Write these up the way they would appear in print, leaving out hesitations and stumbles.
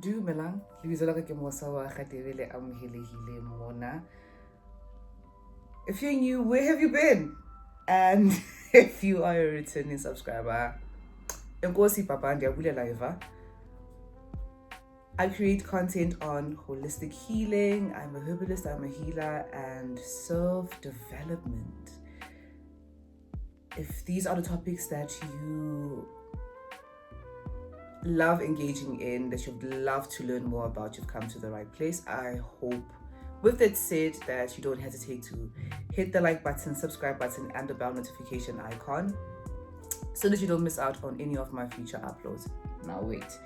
Dumelang, lebitso la ka ke Mosa wa Kgatebele amohelehile mona. If you're new, where have you been? And if you are a returning subscriber, enkosi papa ndiyabulela eva. I create content on holistic healing. I'm a herbalist, I'm a healer, and self-development. If these are the topics that you love engaging in, that you'd love to learn more about, you've come to the right place. I hope with that said that you don't hesitate to hit the like button, subscribe button, and the bell notification icon so that you don't miss out on any of my future uploads. Now wait,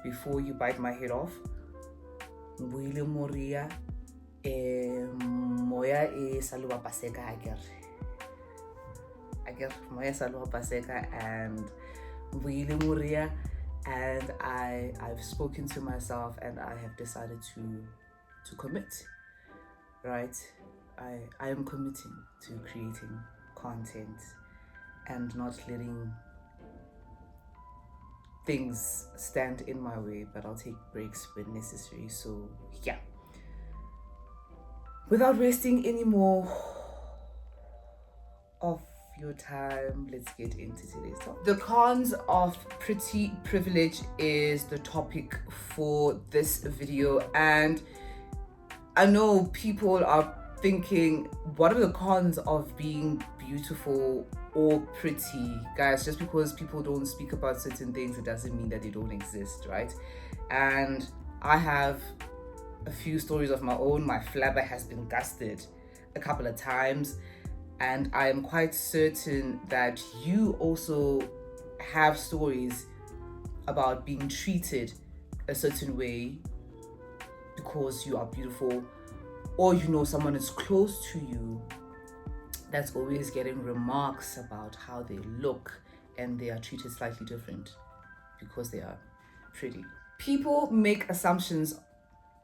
before you bite my head off, Mbuyile Moria moya e saluwa paseka agar moya saluwa paseka and Mbuyile Moria, and I've spoken to myself and I have decided to commit, right? I am committing to creating content and not letting things stand in my way, but I'll take breaks when necessary. So yeah, without wasting any more of your time, let's get into today's topic. The cons of pretty privilege is the topic for this video, and I know people are thinking, what are the cons of being beautiful or pretty? Guys, just because people don't speak about certain things, it doesn't mean that they don't exist, right? And I have a few stories of my own. My flabber has been dusted a couple of times, and I am quite certain that you also have stories about being treated a certain way because you are beautiful, or you know someone is close to you that's always getting remarks about how they look and they are treated slightly different because they are pretty. People make assumptions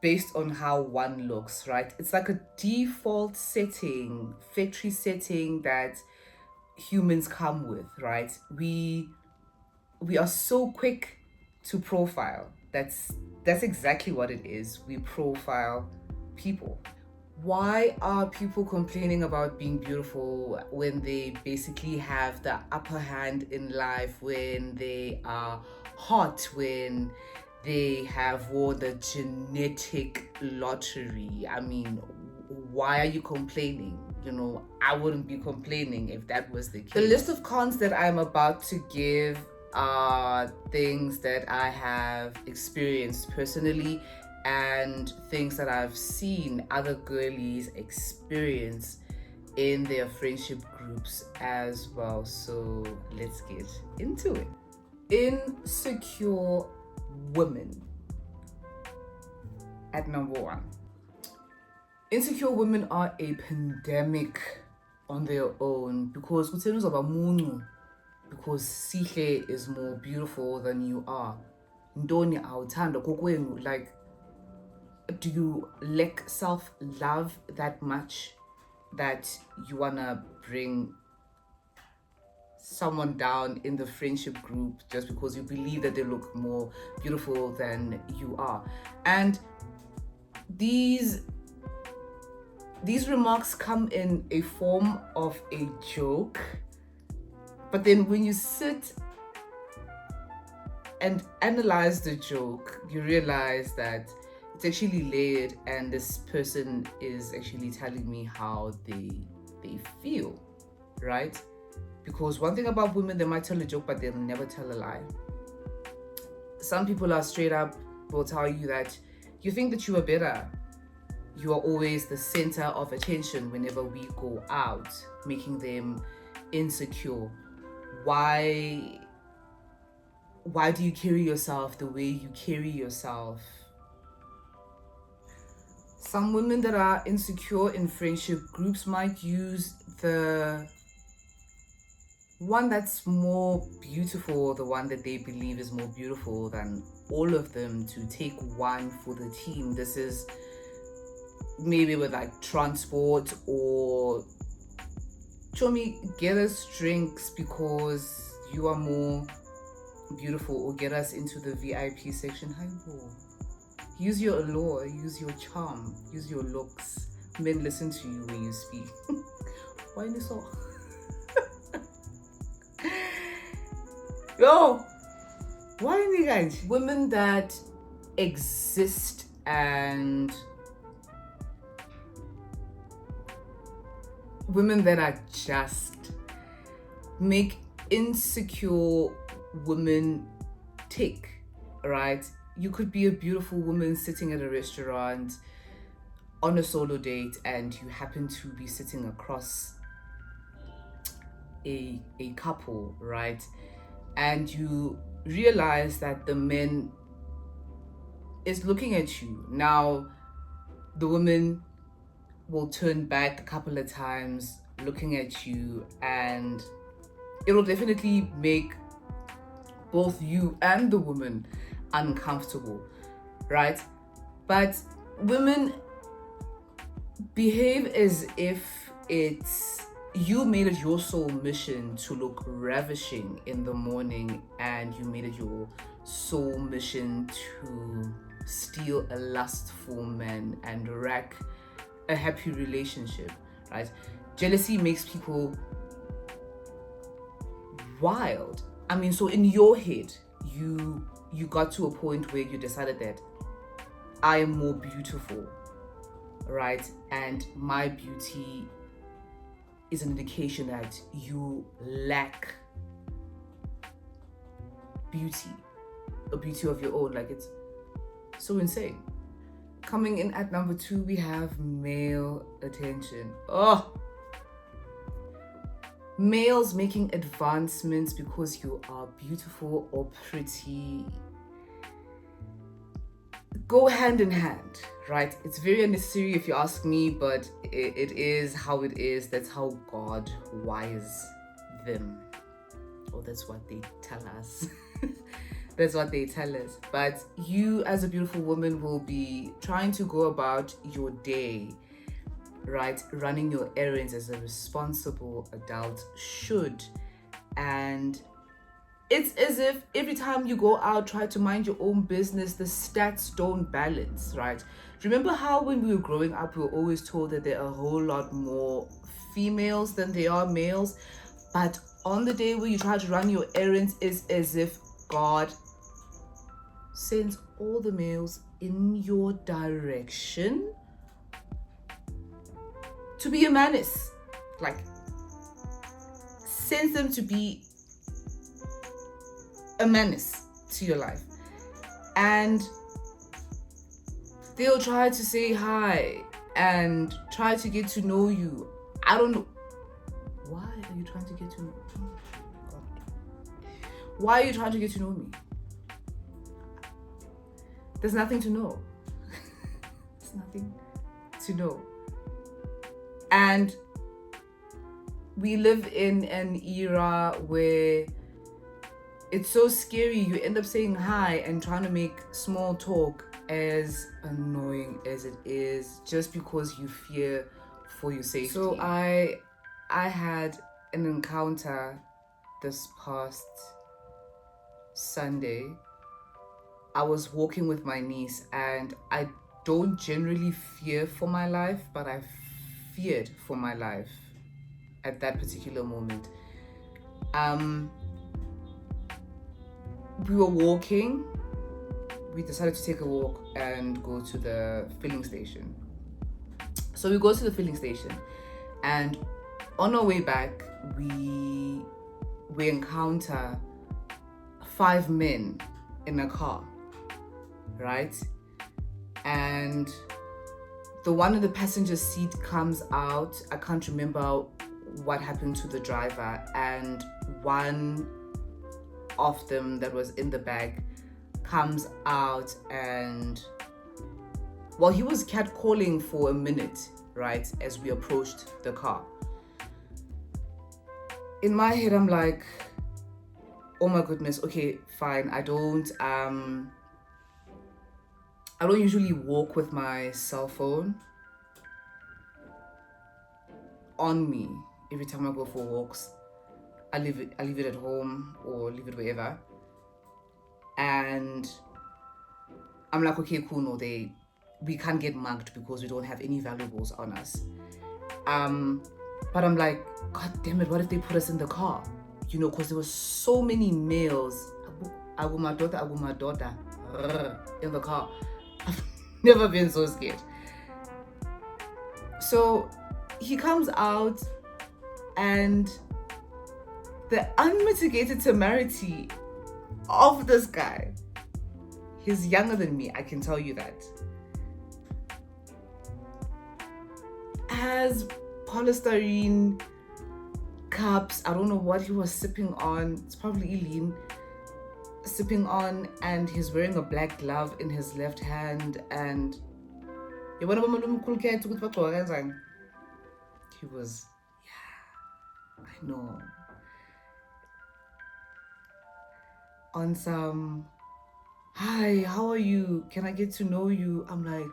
based on how one looks, right? It's like a default setting, factory setting that humans come with, right? We are so quick to profile. That's exactly what it is. We profile people. Why are people complaining about being beautiful when they basically have the upper hand in life, when they are hot, when they have won the genetic lottery? I mean, why are you complaining? You know, I wouldn't be complaining if that was the case. The list of cons that I'm about to give are things that I have experienced personally and things that I've seen other girlies experience in their friendship groups as well. So let's get into it. Insecure women. At number one, insecure women are a pandemic on their own because Sihle is more beautiful than you are. Ndoni awuthanda kokwenu, like, do you lack self-love that much that you wanna bring someone down in the friendship group just because you believe that they look more beautiful than you are? And these remarks come in a form of a joke, but then when you sit and analyze the joke, you realize that it's actually layered, and this person is actually telling me how they feel, right? Because one thing about women, they might tell a joke, but they'll never tell a lie. Some people are straight up, will tell you that you think that you are better. You are always the center of attention whenever we go out, making them insecure. Why do you carry yourself the way you carry yourself? Some women that are insecure in friendship groups might use the one that's more beautiful, the one that they believe is more beautiful than all of them, to take one for the team. This is maybe with like transport, or Chomi, get us drinks because you are more beautiful, or get us into the VIP section. Hi, Use your allure, use your charm, use your looks. Men listen to you when you speak. Why is so? Yo, why you guys? Women that exist and women that are just make insecure women tick, right? You could be a beautiful woman sitting at a restaurant on a solo date and you happen to be sitting across a couple, right? And you realize that the man is looking at you. Now, the woman will turn back a couple of times looking at you, and it'll definitely make both you and the woman uncomfortable, right? But women behave as if you made it your sole mission to look ravishing in the morning, and you made it your sole mission to steal a lustful man and wreck a happy relationship, right? Jealousy makes people wild. I mean, so in your head, you got to a point where you decided that I am more beautiful, right? And my beauty is an indication that you lack beauty, a beauty of your own. Like, it's so insane. Coming in at number 2, we have male attention. Oh, males making advancements because you are beautiful or pretty go hand in hand, right? It's very unnecessary if you ask me, but it is how it is. That's how God wires them. Or that's what they tell us. That's what they tell us. But you as a beautiful woman will be trying to go about your day, right? Running your errands as a responsible adult should. And it's as if every time you go out, try to mind your own business, the stats don't balance, right? Remember how when we were growing up, we were always told that there are a whole lot more females than there are males? But on the day where you try to run your errands, it's as if God sends all the males in your direction to be a menace. Like, sends them to be a menace to your life. And they'll try to say hi and try to get to know you. I don't know. Why are you trying to get to know me? Oh, God. Why are you trying to get to know me? There's nothing to know. There's nothing to know. And we live in an era where it's so scary. You end up saying hi and trying to make small talk, as annoying as it is, just because you fear for your safety. So I had an encounter this past Sunday. I was walking with my niece, and I don't generally fear for my life, but I feared for my life at that particular moment. We were walking. We decided to take a walk and go to the filling station. So we go to the filling station, and on our way back, we encounter 5 men in a car, right? And the one in the passenger seat comes out. I can't remember what happened to the driver, and one of them that was in the back comes out, and well, he was catcalling for a minute, right, as we approached the car. In my head, I'm like, oh my goodness, okay, fine. I don't usually walk with my cell phone on me every time I go for walks. I leave it at home or leave it wherever. And I'm like, okay, cool, no, we can't get mugged because we don't have any valuables on us. But I'm like, God damn it, what if they put us in the car? You know, because there were so many males, my daughter, in the car. I've never been so scared. So he comes out, and the unmitigated temerity of this guy, he's younger than me, I can tell you that, has polystyrene cups, I don't know what he was sipping on, it's probably Eileen, sipping on, and he's wearing a black glove in his left hand, and he was, yeah, I know, on some, hi, how are you? Can I get to know you? I'm like,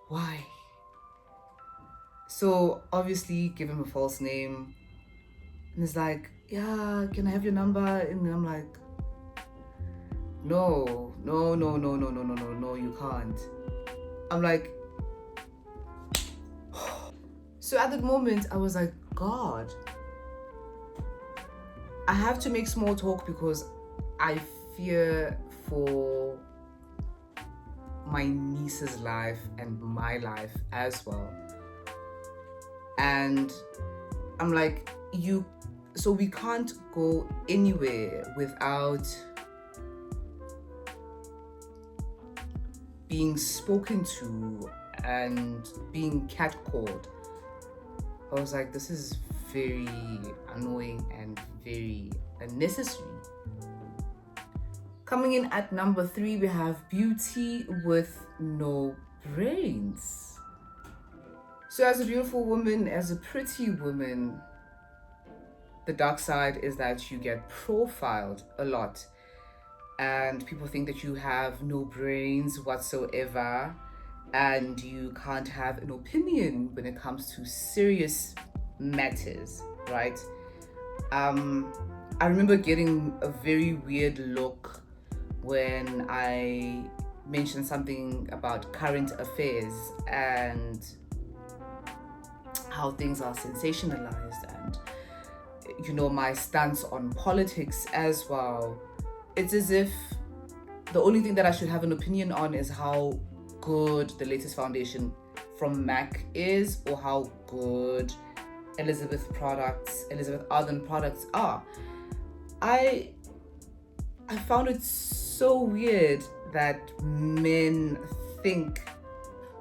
why? So obviously give him a false name. And he's like, yeah, can I have your number? And I'm like, no, you can't. I'm like, so at that moment, I was like, God, I have to make small talk because I fear for my niece's life and my life as well. And I'm like, so we can't go anywhere without being spoken to and being catcalled. I was like, this is very annoying and very unnecessary. Coming in at number 3, we have beauty with no brains. So as a beautiful woman, as a pretty woman, the dark side is that you get profiled a lot and people think that you have no brains whatsoever and you can't have an opinion when it comes to serious matters, right? I remember getting a very weird look when I mentioned something about current affairs and how things are sensationalized and, you know, my stance on politics as well. It's as if the only thing that I should have an opinion on is how good the latest foundation from MAC is, or how good Elizabeth Arden products are. I found it so weird that men think.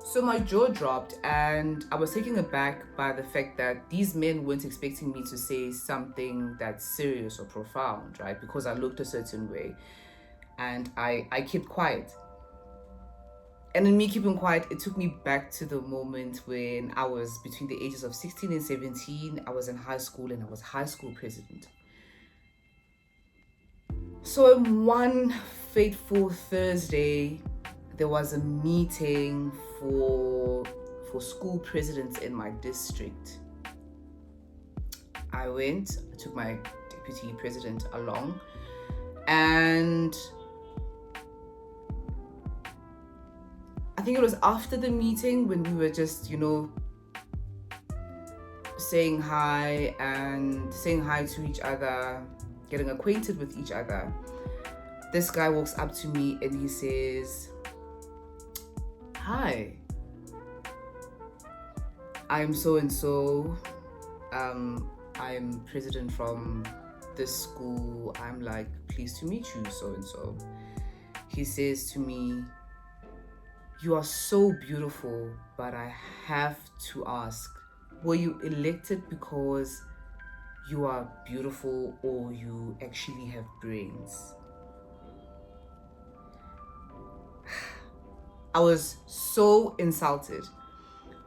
So my jaw dropped and I was taken aback by the fact that these men weren't expecting me to say something that's serious or profound, right? Because I looked a certain way and I kept quiet. And in me keeping quiet, it took me back to the moment when I was between the ages of 16 and 17. I was in high school and I was high school president. So one fateful Thursday, there was a meeting for school presidents in my district. I went, I took my deputy president along, and I think it was after the meeting when we were just, you know, saying hi to each other, getting acquainted with each other. This guy walks up to me and he says, hi, I'm so and so. I'm president from this school. I'm like, pleased to meet you, so and so. He says to me, you are so beautiful, but I have to ask, were you elected because you are beautiful or you actually have brains? I was so insulted.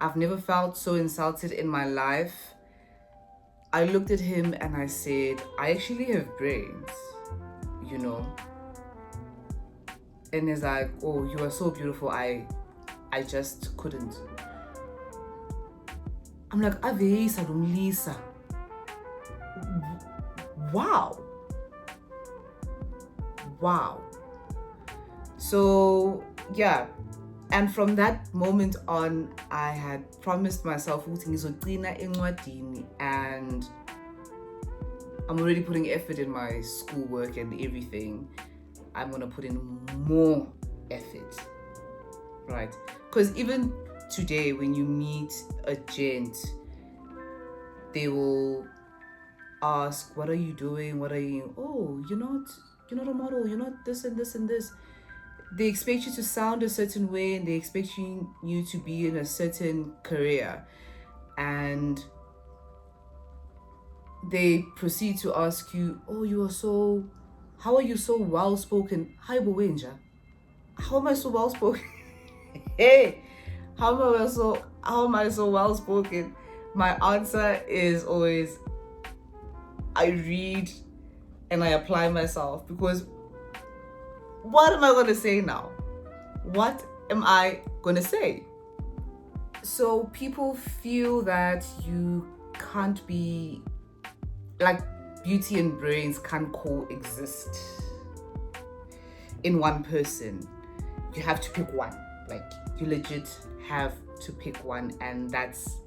I've never felt so insulted in my life. I looked at him and I said, I actually have brains, you know. And he's like, oh, you are so beautiful, I just couldn't. I'm like, Avesa Lisa. Wow. So yeah, and from that moment on, I had promised myself ukuthi ngizogcina encwadini, and I'm already putting effort in my schoolwork and everything. I'm gonna put in more effort, right? Because even today, when you meet a gent, they will ask, "What are you doing? What are you? Oh, you're not a model. You're not this and this and this." They expect you to sound a certain way, and they expect you to be in a certain career, and they proceed to ask you, "Oh, how are you so well spoken? Hi, Bowenja. How am I so well spoken? Hey, how am I so well spoken?" My answer is always, I read and I apply myself, because what am I gonna say now? What am I gonna say? So people feel that you can't be, like, beauty and brains can't coexist in one person. You have to pick one. Like, you legit have to pick one, and that's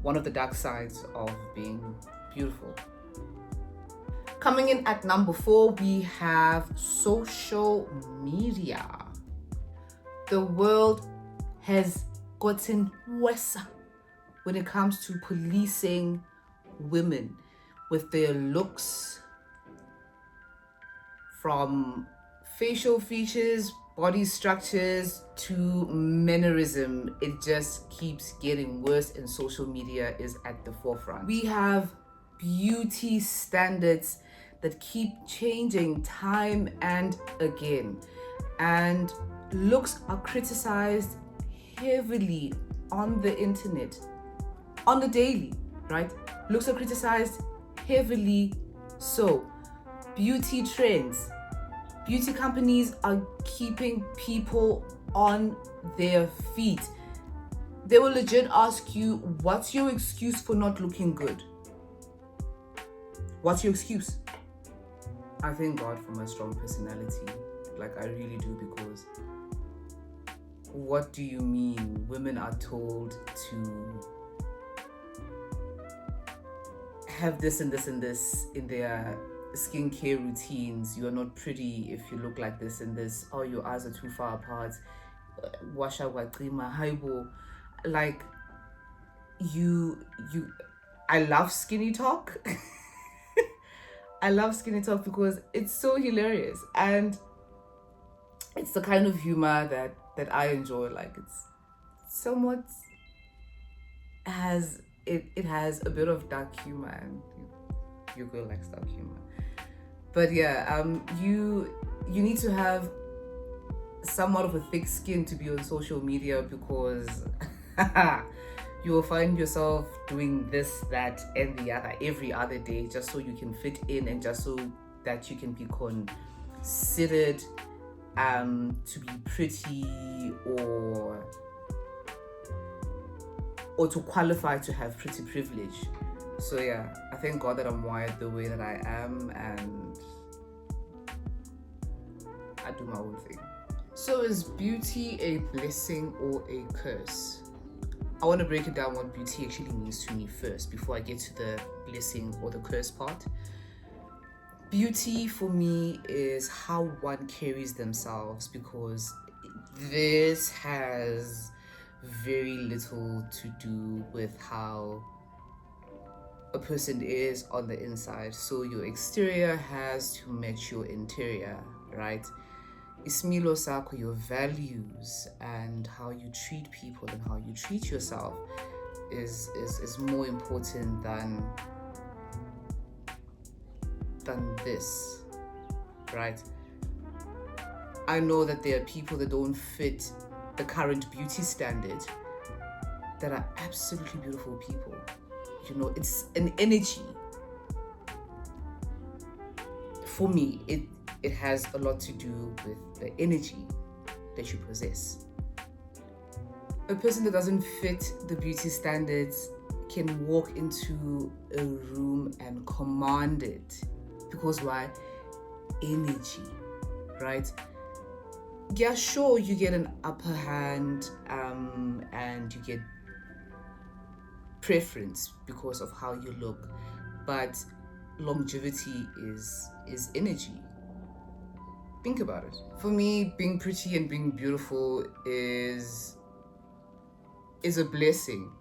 one of the dark sides of being beautiful. Coming in at number 4, we have social media. The world has gotten worse when it comes to policing women with their looks, from facial features, body structures, to mannerism. It just keeps getting worse, and social media is at the forefront. We have beauty standards that keep changing time and again, and looks are criticized heavily on the internet on the daily, right? Looks are criticized heavily. So beauty trends, beauty companies are keeping people on their feet. They will legit ask you, what's your excuse for not looking good? What's your excuse? I thank God for my strong personality. Like, I really do, because what do you mean? Women are told to have this and this and this in their skincare routines. You are not pretty if you look like this and this. Oh, your eyes are too far apart. Washa waqima haibo. Like, I love skinny talk. I love skinny talk because it's so hilarious, and it's the kind of humor that I enjoy. Like, it's somewhat has it has a bit of dark humor, and your girl likes dark humor. But yeah, you need to have somewhat of a thick skin to be on social media, because you will find yourself doing this, that, and the other every other day, just so you can fit in, and just so that you can be considered to be pretty, or to qualify to have pretty privilege. So yeah, I thank God that I'm wired the way that I am, and I do my own thing. So is beauty a blessing or a curse? I want to break it down what beauty actually means to me first, before I get to the blessing or the curse part. Beauty for me is how one carries themselves, because this has very little to do with how a person is on the inside. So your exterior has to match your interior, right? Ismilo sako, your values and how you treat people and how you treat yourself is more important than this, right? I know that there are people that don't fit the current beauty standard that are absolutely beautiful people. You know, it's an energy. For me, it has a lot to do with the energy that you possess. A person that doesn't fit the beauty standards can walk into a room and command it. Because why? Energy, right? yeah, sure, you get an upper hand, and you get preference because of how you look, but longevity is energy. Think about it. For me, being pretty and being beautiful is a blessing,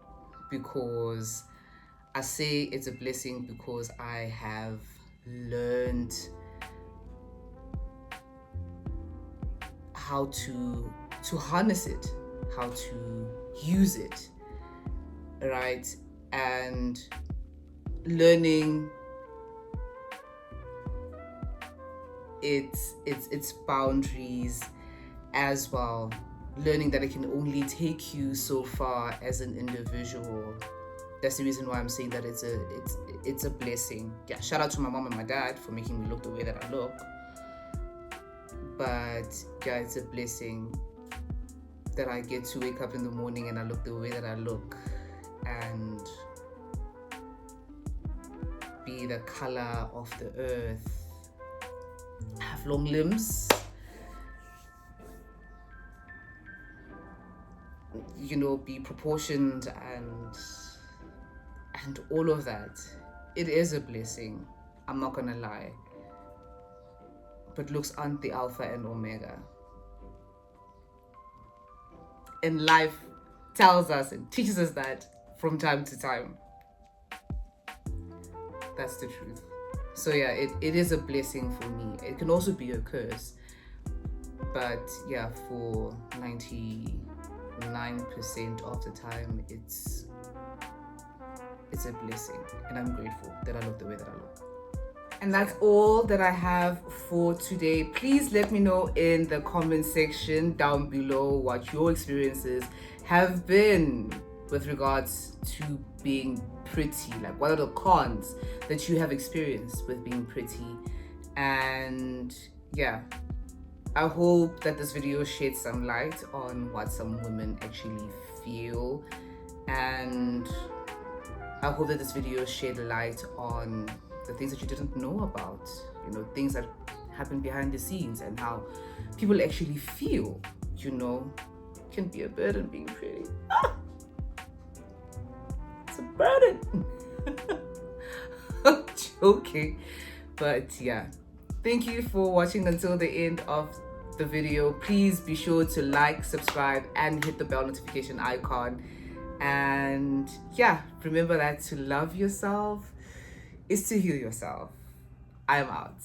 because I say it's a blessing because I have learned how to harness it, how to use it, right? And learning its boundaries as well, learning that it can only take you so far as an individual. That's the reason why I'm saying that it's a blessing. Yeah, shout out to my mom and my dad for making me look the way that I look. But yeah, it's a blessing that I get to wake up in the morning and I look the way that I look, and be the color of the earth, have long limbs, you know, be proportioned and all of that. It is a blessing, I'm not gonna lie. But looks aren't the alpha and omega. And life tells us and teaches us that from time to time. That's the truth. So yeah, it is a blessing for me. It can also be a curse. But yeah, for 99% of the time, it's a blessing. And I'm grateful that I look the way that I look. And that's all that I have for today. Please let me know in the comment section down below what your experiences have been with regards to being pretty. Like, what are the cons that you have experienced with being pretty? And yeah, I hope that this video sheds some light on what some women actually feel, and I hope that this video shed light on the things that you didn't know about, you know, things that happen behind the scenes and how people actually feel, you know. Can be a burden being pretty. It's a burden. I'm joking. But yeah, thank you for watching until the end of the video. Please be sure to like, subscribe, and hit the bell notification icon. And yeah, remember that to love yourself is to heal yourself. I'm out.